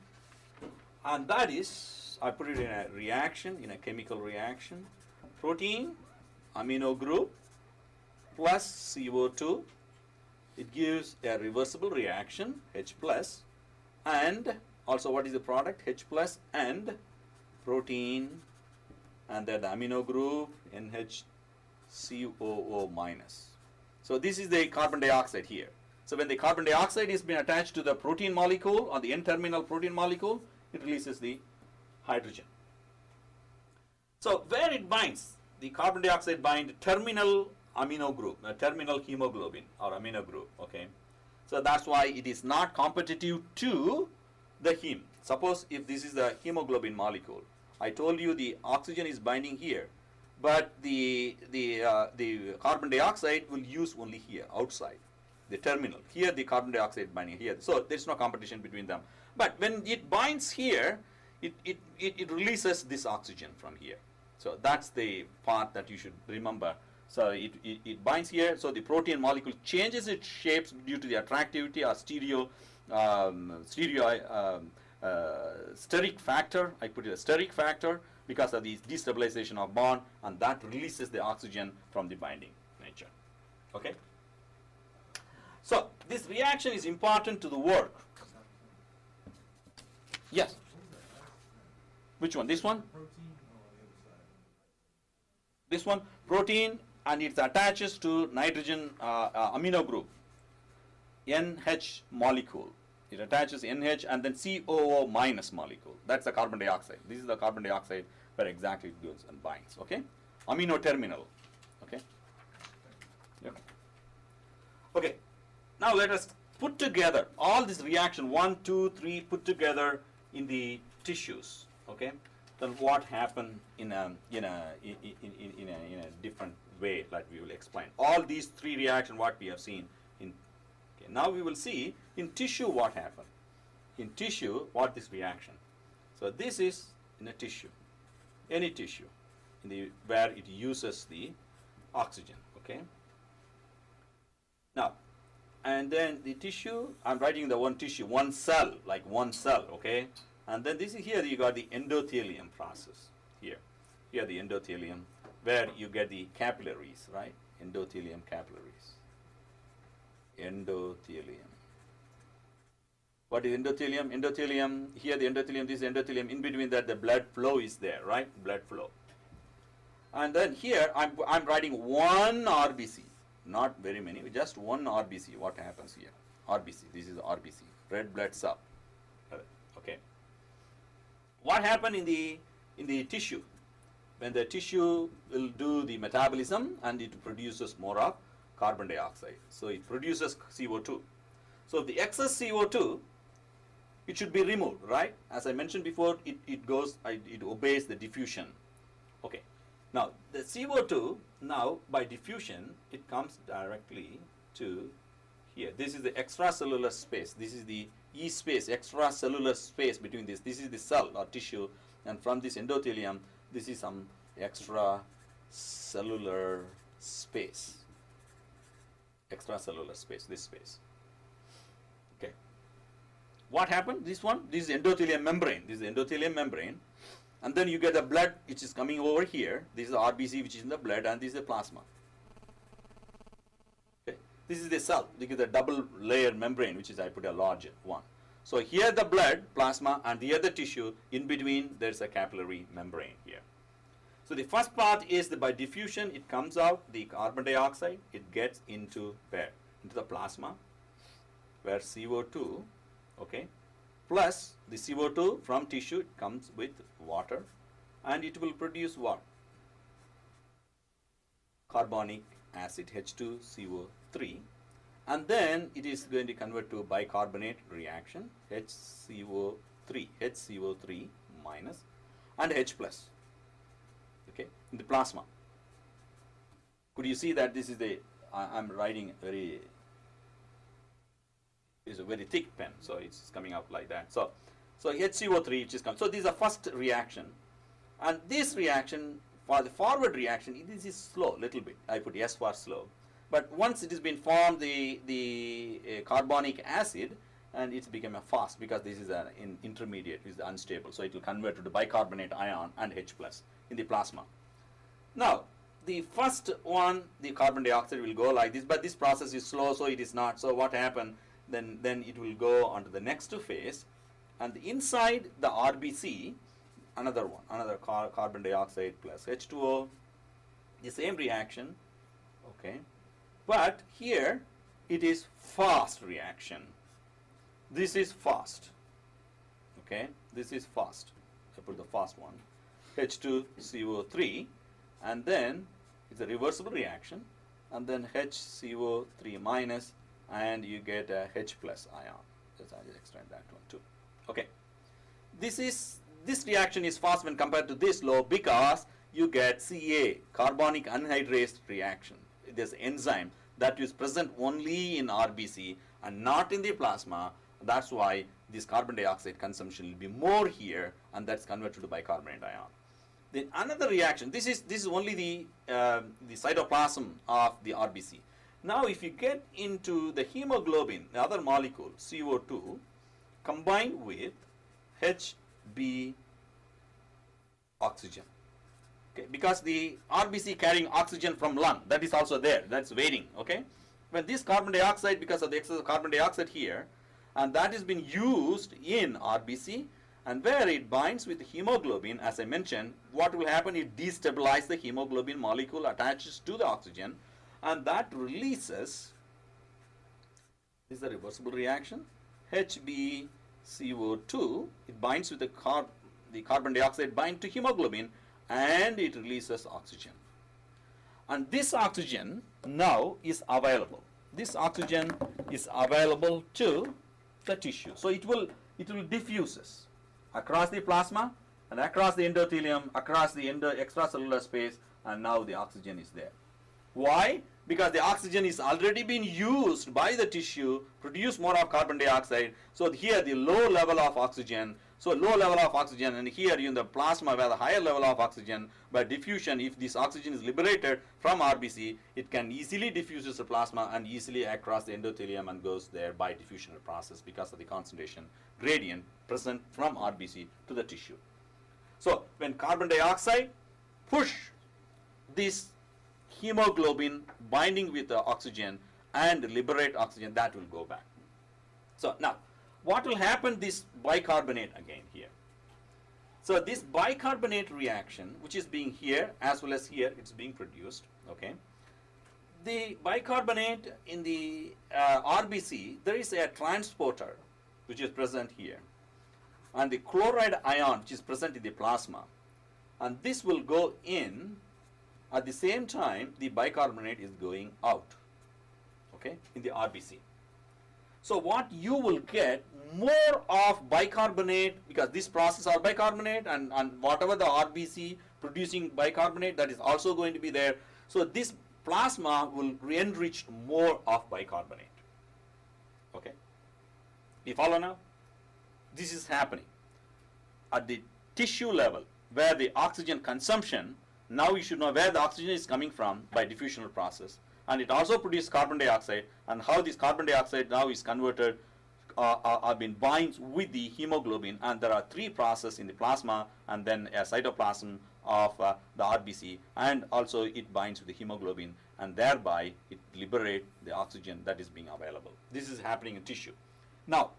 And that is, I put it in a reaction, in a chemical reaction. Protein, amino group, plus CO2, it gives a reversible reaction, H plus, and also what is the product? H plus and protein and then the amino group NHCOO minus. So this is the carbon dioxide here. So when the carbon dioxide is being attached to the protein molecule, or the N-terminal protein molecule, it releases the hydrogen. So where it binds, the carbon dioxide binds terminal amino group, terminal hemoglobin or amino group, okay. So that's why it is not competitive to the heme. Suppose if this is the hemoglobin molecule, I told you the oxygen is binding here, but the carbon dioxide will use only here, outside, the terminal. Here the carbon dioxide binding here. So there is no competition between them. But when it binds here, it releases this oxygen from here. So that's the part that you should remember. So it binds here, so the protein molecule changes its shapes due to the attractivity or steric factor. I put it a steric factor because of the destabilization of bond, and that releases the oxygen from the binding nature. Okay? So this reaction is important to the work. Yes? Which one? This one? This one? Protein, and it attaches to nitrogen amino group, NH molecule. It attaches NH and then COO minus molecule. That's the carbon dioxide. This is the carbon dioxide where exactly it goes and binds. Okay? Amino terminal. Okay? Yep. Okay. Now let us put together all this reaction 1, 2, 3 put together in the tissues. Okay? Then what happened in a different way, like we will explain. All these three reactions what we have seen in. Okay, now we will see in tissue what happened. In tissue, what this reaction. So this is in a tissue, any tissue, where it uses the oxygen. Okay. Now, and then the tissue, I'm writing the one tissue, one cell, like one cell. Okay. And then this is here you got the endothelium process here. Here the endothelium, where you get the capillaries, right? Endothelium capillaries. Endothelium. What is endothelium? Endothelium, here the endothelium, this is endothelium. In between that the blood flow is there, right? Blood flow. And then here I'm writing one RBC, not very many, just one RBC. What happens here? RBC, this is RBC, red blood cell. Okay. What happened in the tissue? When the tissue will do the metabolism and it produces more of carbon dioxide. So it produces CO2. So the excess CO2, it should be removed, right? As I mentioned before, it obeys the diffusion. Okay. Now the CO2, now by diffusion, it comes directly to here. This is the extracellular space. This is the E space, extracellular space between this. This is the cell or tissue, and from this endothelium, this is some extracellular space. Extracellular space, this space. Okay. What happened? This one, this is endothelium membrane. This is the endothelium membrane. And then you get the blood which is coming over here. This is the RBC which is in the blood, and this is the plasma. Okay. This is the cell. This is the double layer membrane, which is I put a large one. So here the blood, plasma, and the other tissue, in between there's a capillary membrane here. So the first part is that by diffusion it comes out, the carbon dioxide, it gets into where? Into the plasma, where CO2, okay, plus the CO2 from tissue comes with water, and it will produce what? Carbonic acid, H2CO3, and then it is going to convert to bicarbonate reaction, HCO3 minus and H plus, okay, in the plasma. Could you see that this is the, I'm writing is a very thick pen, so it's coming out like that. So HCO3 which is coming. So this is the first reaction, and this reaction, for the forward reaction, this is slow, little bit. I put S for slow. But once it has been formed, the carbonic acid, and it's become a fast because this is an intermediate, is unstable. So it will convert to the bicarbonate ion and H plus in the plasma. Now, the first one, the carbon dioxide will go like this, but this process is slow, so it is not. So what happened? Then it will go on to the next phase, and inside the RBC, another one, another carbon dioxide plus H2O, the same reaction, okay, but here it is fast reaction. This is fast, okay, this is fast. I put the fast one, H2CO3, and then it's a reversible reaction, and then HCO3 minus, and you get a H plus ion. Just I'll just extend that one too. Okay, this reaction is fast when compared to this low because you get Ca, carbonic anhydrase reaction. This enzyme that is present only in RBC and not in the plasma. That's why this carbon dioxide consumption will be more here, and that's converted to bicarbonate ion. Then another reaction. This is only the cytoplasm of the RBC. Now, if you get into the hemoglobin, the other molecule CO2, combined with Hb oxygen. Okay, because the RBC carrying oxygen from lung, that is also there, that's waiting. Okay, when this carbon dioxide, because of the excess of carbon dioxide here, and that has been used in RBC, and where it binds with the hemoglobin, as I mentioned, what will happen? It destabilizes the hemoglobin molecule, attaches to the oxygen, and that releases, this is a reversible reaction, HbCO2. It binds with the carbon dioxide bind to hemoglobin, and it releases oxygen. And this oxygen now is available. This oxygen is available to the tissue. So it will diffuses across the plasma and across the endothelium, across the extracellular space, and now the oxygen is there. Why? Because the oxygen is already been used by the tissue, produce more of carbon dioxide. So here the low level of oxygen. So low level of oxygen, and here in the plasma where the higher level of oxygen, by diffusion, if this oxygen is liberated from RBC, it can easily diffuse the plasma and easily across the endothelium and goes there by diffusional process because of the concentration gradient present from RBC to the tissue. So when carbon dioxide push this hemoglobin binding with the oxygen and liberate oxygen, that will go back. So now, what will happen this bicarbonate again here? So this bicarbonate reaction, which is being here as well as here, it's being produced, okay? The bicarbonate in the RBC, there is a transporter which is present here, and the chloride ion which is present in the plasma, and this will go in. At the same time, the bicarbonate is going out, okay, in the RBC. So what you will get more of bicarbonate, because this process are bicarbonate, and whatever the RBC producing bicarbonate, that is also going to be there. So this plasma will enrich more of bicarbonate. Okay, you follow now? This is happening at the tissue level where the oxygen consumption. Now you should know where the oxygen is coming from by diffusional process, and it also produces carbon dioxide, and how this carbon dioxide now is converted been binds with the hemoglobin, and there are three processes in the plasma and then a cytoplasm of the RBC, and also it binds with the hemoglobin, and thereby it liberates the oxygen that is being available. This is happening in tissue. Now,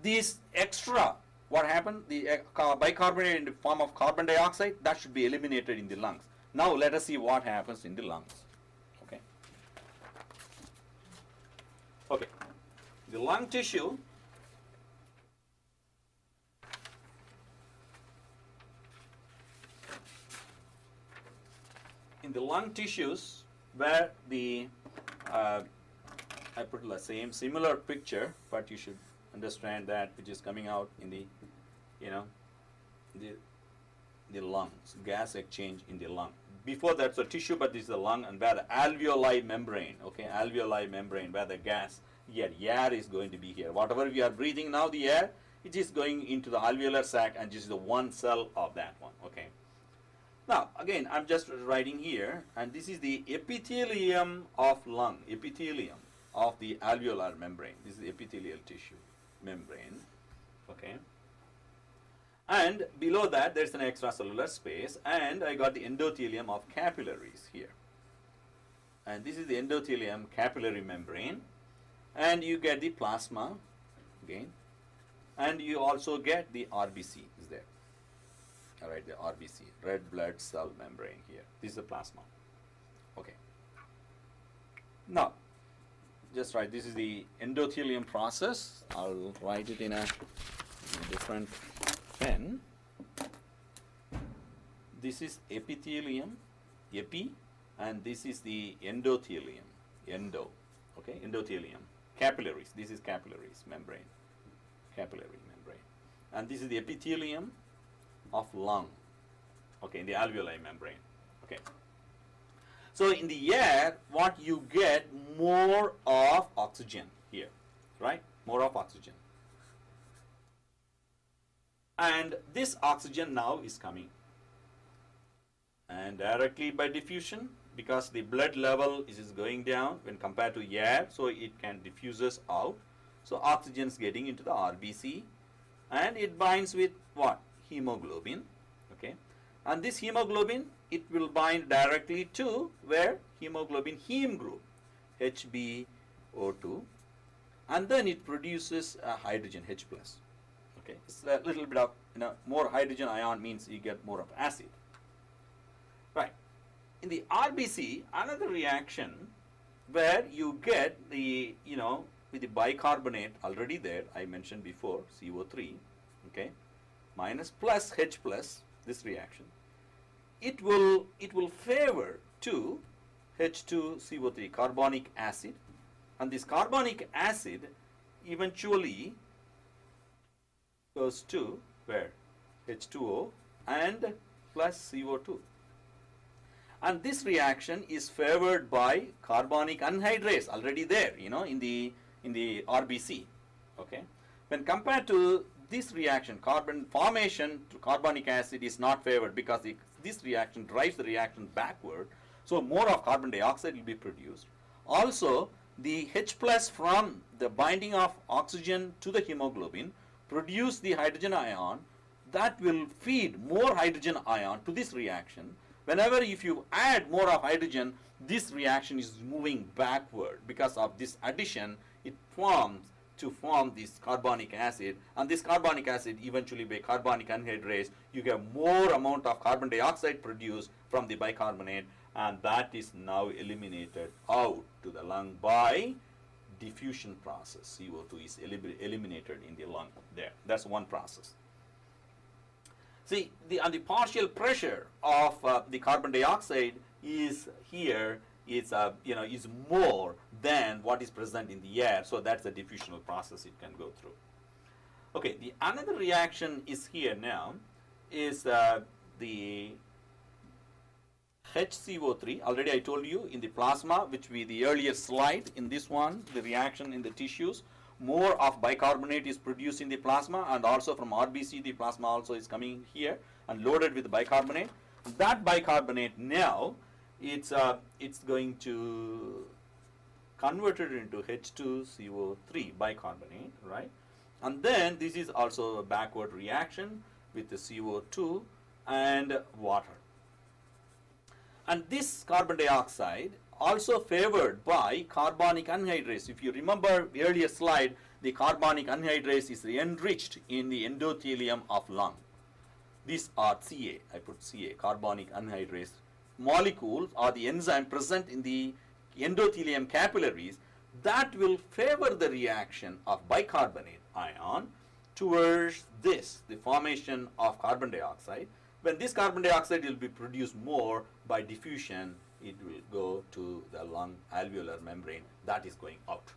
this extra, what happened? The bicarbonate in the form of carbon dioxide, that should be eliminated in the lungs. Now let us see what happens in the lungs. Okay. Okay. The lung tissue, in the lung tissues where the I put the same similar picture, but you should understand that which is coming out in the, you know, the lungs, gas exchange in the lung. Before that, so tissue, but this is the lung, and where the alveoli membrane, okay, alveoli membrane, where the gas, here, air is going to be here. Whatever we are breathing now, the air, it is going into the alveolar sac, and this is the one cell of that one, okay. Now, again, I'm just writing here, and this is the epithelium of lung, epithelium of the alveolar membrane. This is the epithelial tissue membrane, okay. And below that, there's an extracellular space, and I got the endothelium of capillaries here. And this is the endothelium capillary membrane, and you get the plasma again, and you also get the RBC is there. All right, the RBC, red blood cell membrane here. This is the plasma. Okay. Now, just write, this is the endothelium process. I'll write it in a different pen. This is epithelium, epi, and this is the endothelium, endo, okay, endothelium. Capillaries, this is capillaries, membrane, capillary membrane. And this is the epithelium of lung, okay, in the alveoli membrane, okay. So in the air, what you get more of oxygen here, right? More of oxygen. And this oxygen now is coming. And directly by diffusion, because the blood level is going down when compared to air, so it can diffuses out. So oxygen is getting into the RBC, and it binds with what? Hemoglobin, okay. And this hemoglobin, it will bind directly to where? Hemoglobin heme group, HbO2, and then it produces a hydrogen, H+. Okay, it's a little bit of, more hydrogen ion means you get more of acid. Right. In the RBC, another reaction where you get the, with the bicarbonate already there, I mentioned before, CO3, okay, minus plus H+, this reaction, it will favor to H2CO3, carbonic acid, and this carbonic acid eventually goes to where? H2O and plus CO2. And this reaction is favored by carbonic anhydrase, already there, in the RBC, okay. When compared to this reaction, carbon formation to carbonic acid is not favored because this reaction drives the reaction backward, so more of carbon dioxide will be produced. Also, the H+ from the binding of oxygen to the hemoglobin produce the hydrogen ion that will feed more hydrogen ion to this reaction. Whenever if you add more of hydrogen, this reaction is moving backward. Because of this addition, it forms to form this carbonic acid, and this carbonic acid eventually by carbonic anhydrase, you get more amount of carbon dioxide produced from the bicarbonate, and that is now eliminated out to the lung by diffusion process. CO2 is eliminated in the lung there. That's one process. See, the partial pressure of the carbon dioxide is here is is more than what is present in the air, so that's a diffusional process it can go through. Okay, the another reaction is here now is the HCO3. Already I told you in the plasma, which we the earlier slide. In this one, the reaction in the tissues, more of bicarbonate is produced in the plasma, and also from RBC the plasma also is coming here and loaded with bicarbonate. That bicarbonate now it's going to convert it into H2CO3 bicarbonate, right? And then this is also a backward reaction with the CO2 and water. And this carbon dioxide also favored by carbonic anhydrase. If you remember the earlier slide, the carbonic anhydrase is enriched in the endothelium of lung. These are Ca, I put Ca, carbonic anhydrase molecules or the enzyme present in the endothelium capillaries that will favor the reaction of bicarbonate ion towards this, the formation of carbon dioxide. When this carbon dioxide will be produced more by diffusion, it will go to the lung alveolar membrane that is going out.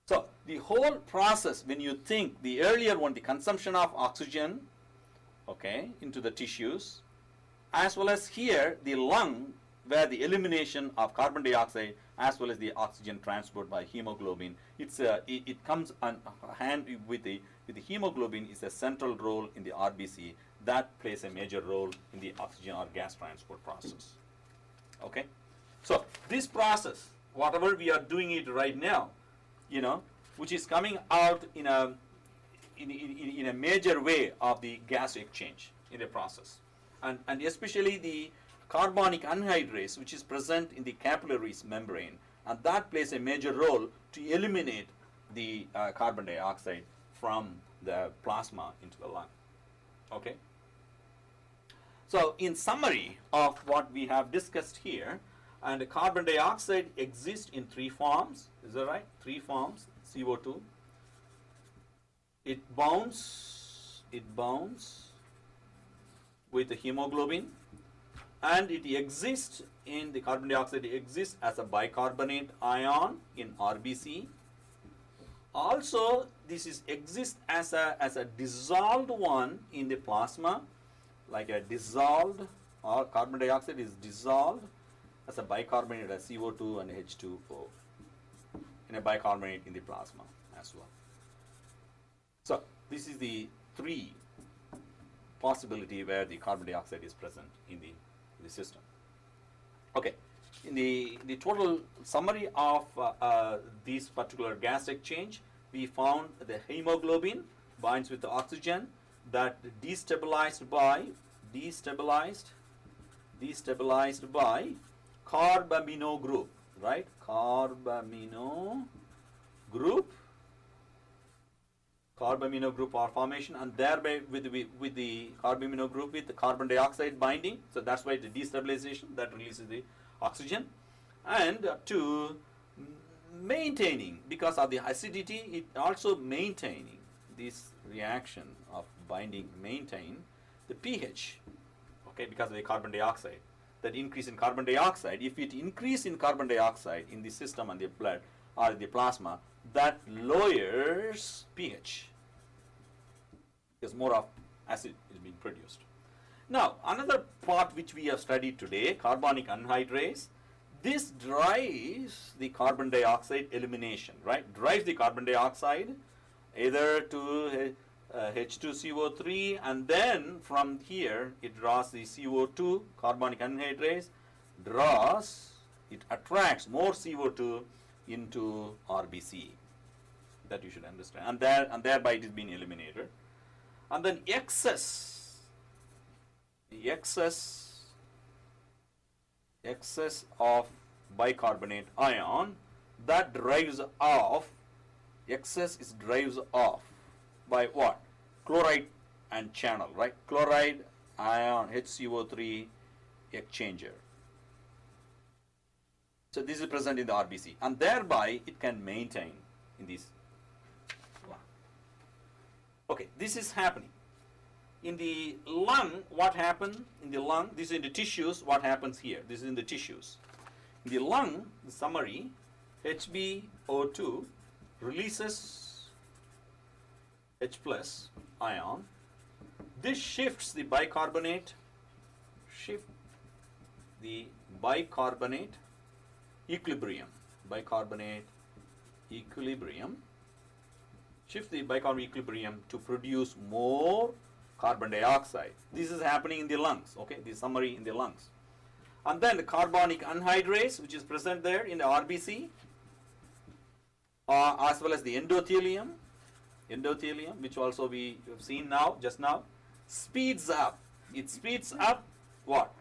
So the whole process, when you think the earlier one, the consumption of oxygen, okay, into the tissues, as well as here the lung, where the elimination of carbon dioxide as well as the oxygen transport by hemoglobin, it comes on hand with the hemoglobin is a central role in the RBC that plays a major role in the oxygen or gas transport process. Okay, so this process, whatever we are doing it right now, which is coming out in a major way of the gas exchange in the process, and especially the carbonic anhydrase, which is present in the capillaries membrane, and that plays a major role to eliminate the carbon dioxide from the plasma into the lung. Okay. So in summary of what we have discussed here, and carbon dioxide exists in three forms. Is that right? Three forms. CO2. It bonds with the hemoglobin, and it exists in the carbon dioxide exists as a bicarbonate ion in RBC. Also, this is exists as a dissolved one in the plasma, like a dissolved, or carbon dioxide is dissolved as a bicarbonate as CO2 and H2O in a bicarbonate in the plasma as well. So this is the three possibility where the carbon dioxide is present in the system. Okay, in the total summary of this particular gas exchange, we found the hemoglobin binds with the oxygen, that destabilized by carbamino group, right? Carbamino group or formation, and thereby with the carbamino group with the carbon dioxide binding. So that's why the destabilization that releases the oxygen, and to maintaining, because of the acidity, it also maintaining this reaction of binding, maintain the pH, okay, because of the carbon dioxide. That increase in carbon dioxide, if it increase in carbon dioxide in the system and the blood or the plasma, that lowers pH because more of acid is being produced. Now, another part which we have studied today, carbonic anhydrase, this drives the carbon dioxide elimination, right? Drives the carbon dioxide either to H2CO3, and then from here it draws the CO2, carbonic anhydrase, it attracts more CO2 into RBC. That you should understand. And thereby it is being eliminated. And then the excess of bicarbonate ion, that drives off, drives off by what? Chloride and channel, right? Chloride ion HCO3 exchanger. So this is present in the RBC, and thereby it can maintain in this. Okay, this is happening. In the lung, what happened in the lung? This is in the tissues, what happens here? This is in the tissues. In the lung, the summary, HbO2 releases H plus ion. This shifts the bicarbonate, equilibrium. Shift the bicarbonate equilibrium to produce more carbon dioxide. This is happening in the lungs, okay? This summary in the lungs. And then the carbonic anhydrase, which is present there in the RBC, as well as the endothelium, which also we have seen now, just now, speeds up. It speeds up what?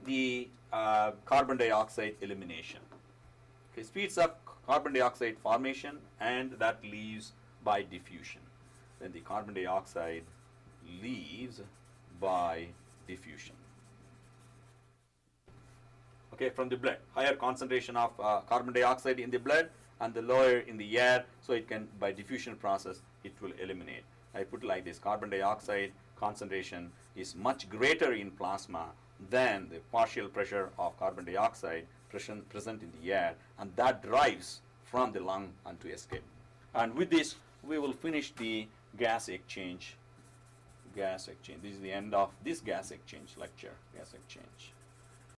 The carbon dioxide elimination. Okay, speeds up carbon dioxide formation, and that leaves by diffusion. Then the carbon dioxide leaves by diffusion. Okay, from the blood. Higher concentration of carbon dioxide in the blood and the lower in the air, so it can, by diffusion process, it will eliminate. I put it like this: carbon dioxide concentration is much greater in plasma than the partial pressure of carbon dioxide present in the air, and that drives from the lung and to escape. And with this, we will finish the gas exchange. This is the end of this gas exchange lecture, gas exchange.